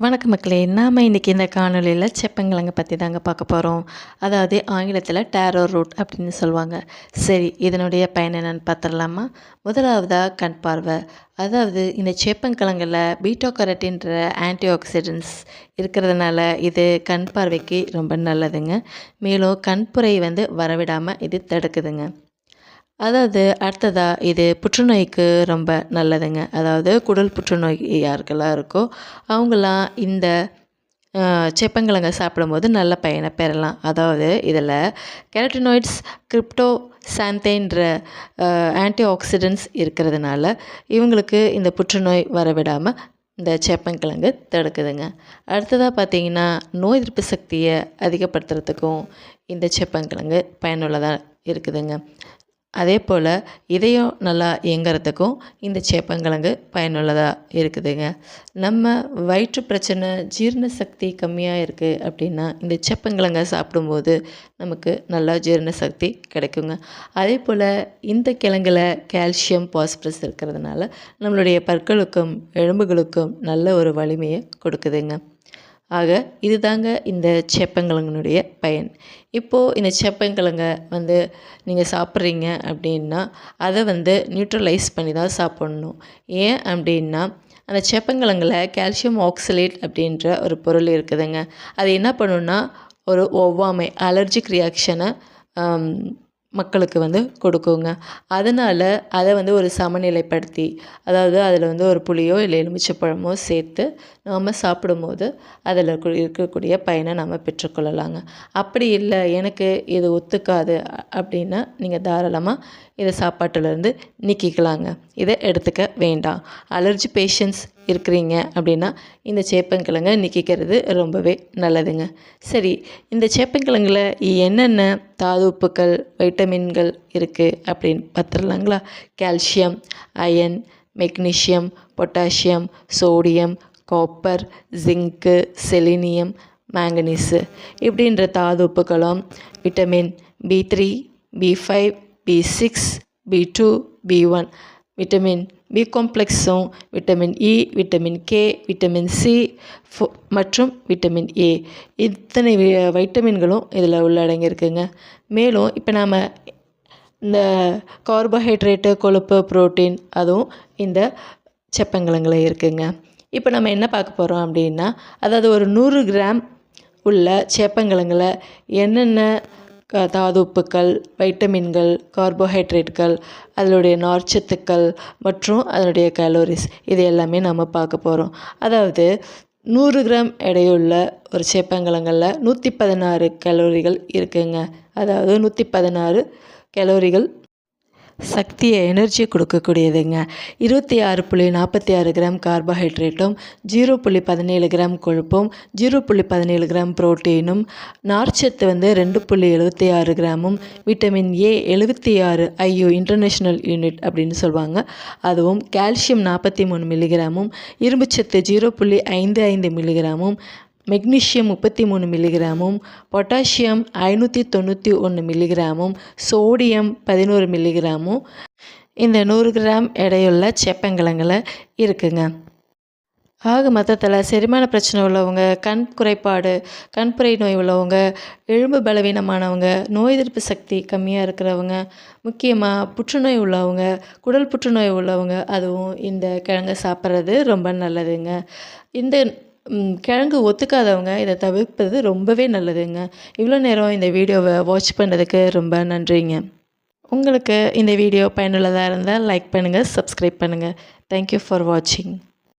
வணக்கம் மக்களே, நாம் இன்றைக்கி இந்த காணொலியில் செப்பங்கிழங்கு பற்றி தாங்க பார்க்க போகிறோம். அதாவது ஆங்கிலத்தில் டேரோ ரூட் அப்படின்னு சொல்லுவாங்க. சரி, இதனுடைய பயன் என்னென்னு பார்த்துடலாமா? முதலாவதாக கண் பார்வை. அதாவது இந்த சேப்பங்கிழங்கில் பீட்டா கரோட்டின்ற ஆன்டி ஆக்சிடென்ட்ஸ் இருக்கிறதுனால இது கண் பார்வைக்கு ரொம்ப நல்லதுங்க. மேலும் கண்புரை வரவிடாமல் இது தடுக்குதுங்க. அதாவது அடுத்ததாக இது புற்றுநோய்க்கு ரொம்ப நல்லதுங்க. அதாவது குடல் புற்றுநோய் யாருக்கெல்லாம் இருக்கோ அவங்களாம் இந்த சேப்பங்கிழங்க சாப்பிடும்போது நல்ல பயனை பெறலாம். அதாவது இதில் கெரட்டினாய்ட்ஸ் கிரிப்டோசாந்தேன்ற ஆன்டி ஆக்சிடென்ட்ஸ் இருக்கிறதுனால இவங்களுக்கு இந்த புற்றுநோய் வரவிடாமல் இந்த சேப்பங்கிழங்கு தடுக்குதுங்க. அடுத்ததாக பார்த்திங்கன்னா, நோய் எதிர்ப்பு சக்தியை அதிகப்படுத்துறதுக்கும் இந்த சேப்பங்கிழங்கு பயனுள்ளதாக இருக்குதுங்க. அதே போல் இதயம் நல்லா இயங்கிறதுக்கும் இந்த சேப்பங்கிழங்கு பயனுள்ளதாக இருக்குதுங்க. நம்ம வயிற்று பிரச்சனை, ஜீரண சக்தி கம்மியாக இருக்குது அப்படின்னா இந்த சேப்பங்கிழங்கை சாப்பிடும்போது நமக்கு நல்லா ஜீரண சக்தி கிடைக்குங்க. அதே போல் இந்த கிழங்குல கால்சியம், பாஸ்பரஸ் இருக்கிறதுனால நம்மளுடைய பற்களுக்கும் எலும்புகளுக்கும் நல்ல ஒரு வலிமையை கொடுக்குதுங்க. ஆக இது தாங்க இந்த சேப்பங்கிழங்கினுடைய பயன். இப்போது இந்த சேப்பங்கிழங்கை நீங்கள் சாப்பிட்றீங்க அப்படின்னா அதை நியூட்ரலைஸ் பண்ணி தான் சாப்பிட்ணும். ஏன் அப்படின்னா அந்த சேப்பங்கிழங்கில் கால்சியம் ஆக்சலேட் அப்படின்ற ஒரு பொருள் இருக்குதுங்க. அது என்ன பண்ணுன்னா ஒரு ஒவ்வாமை, அலர்ஜிக் ரியாக்ஷனை மக்களுக்கு கொடுக்குங்க. அதனால் அதை ஒரு சமநிலைப்படுத்தி, அதாவது அதில் ஒரு புளியோ இல்லை எலுமிச்சைப்பழமோ சேர்த்து நாம் சாப்பிடும்போது அதில் இருக்கக்கூடிய பயனை நம்ம பெற்றுக்கொள்ளலாங்க. அப்படி இல்லை, எனக்கு இது ஒத்துக்காது அப்படின்னா நீங்கள் தாராளமாக இதை சாப்பாட்டிலேருந்து நீக்கிக்கலாங்க. இதை எடுத்துக்க வேண்டாம். அலர்ஜி பேஷண்ட்ஸ் இருக்கிறீங்க அப்படின்னா இந்த சேப்பங்கிழங்கை நீக்கிக்கிறது ரொம்பவே நல்லதுங்க. சரி, இந்த சேப்பங்கிழங்கில் என்னென்ன தாது உப்புக்கள், வைட்டமின்கள் இருக்குது அப்படின்னு பார்த்துடலாங்களா? Calcium, iron, magnesium, potassium, sodium, copper, zinc, selenium, manganese இப்படின்ற தாது உப்புக்களும் vitamin B3, B5, B6, B2, B1, vitamin B காம்ப்ளெக்ஸும், vitamin E, vitamin K, vitamin C மற்றும் விட்டமின் ஏ இத்தனை வைட்டமின்களும் இதில் உள்ளடங்கியிருக்குங்க. மேலும் இப்போ நாம் இந்த கார்போஹைட்ரேட்டு, கொழுப்பு, புரோட்டீன் அதுவும் இந்த சேப்பங்கிழங்குல இருக்குங்க. இப்போ நம்ம என்ன பார்க்க போகிறோம் அப்படின்னா, அதாவது ஒரு 100 கிராம் உள்ள சேப்பங்கிழங்குல என்னென்ன தாது உப்புக்கள், வைட்டமின்கள், கார்போஹைட்ரேட்டுகள், அதனுடைய நார்ச்சத்துக்கள் மற்றும் அதனுடைய கலோரிஸ் இது எல்லாமே நம்ம பார்க்க போகிறோம். அதாவது 100 கிராம் எடையுள்ள ஒரு சேப்பங்கிழங்கில் 116 கலோரிகள் இருக்குங்க. அதாவது 116 கலோரிகள் சக்தியை, எனர்ஜியை கொடுக்கக்கூடியதுங்க. 26.46 கிராம் கார்போஹைட்ரேட்டும், 0.17 கிராம் கொழுப்பும், 0.17 கிராம் புரோட்டீனும், நார்ச்சத்து 2.76 கிராமும், vitamin A 76 IU international unit அப்படின்னு சொல்லுவாங்க, அதுவும் கால்சியம் 43 மில்லிகிராமும், இரும்புச்சத்து 0.55 மில்லிகிராமும், மெக்னீஷியம் 33 மில்லிகிராமும், பொட்டாசியம் 591 மில்லிகிராமும், சோடியம் 11 மில்லிகிராமும் இந்த 100 கிராம் எடையுள்ள சேப்பங்கிழங்குல இருக்குங்க. ஆக மொத்தத்தில் செரிமான பிரச்சனை உள்ளவங்க, கண் குறைபாடு, கண்புரை நோய் உள்ளவங்க, எலும்பு பலவீனமானவங்க, நோய் எதிர்ப்பு சக்தி கம்மியாக இருக்கிறவங்க, முக்கியமாக புற்றுநோய் உள்ளவங்க, குடல் புற்றுநோய் உள்ளவங்க அதுவும் இந்த கிழங்கை சாப்பிட்றது ரொம்ப நல்லதுங்க. இந்த கிழங்கு ஒத்துக்காதவங்க இதை தவிர்ப்பது ரொம்பவே நல்லதுங்க. இவ்வளோ நேரம் இந்த வீடியோவை வாட்ச் பண்ணதுக்கு ரொம்ப நன்றிங்க. உங்களுக்கு இந்த வீடியோ பயனுள்ளதாக இருந்தால் லைக் பண்ணுங்கள், சப்ஸ்கிரைப் பண்ணுங்கள். தேங்க்யூ ஃபார் வாட்சிங்.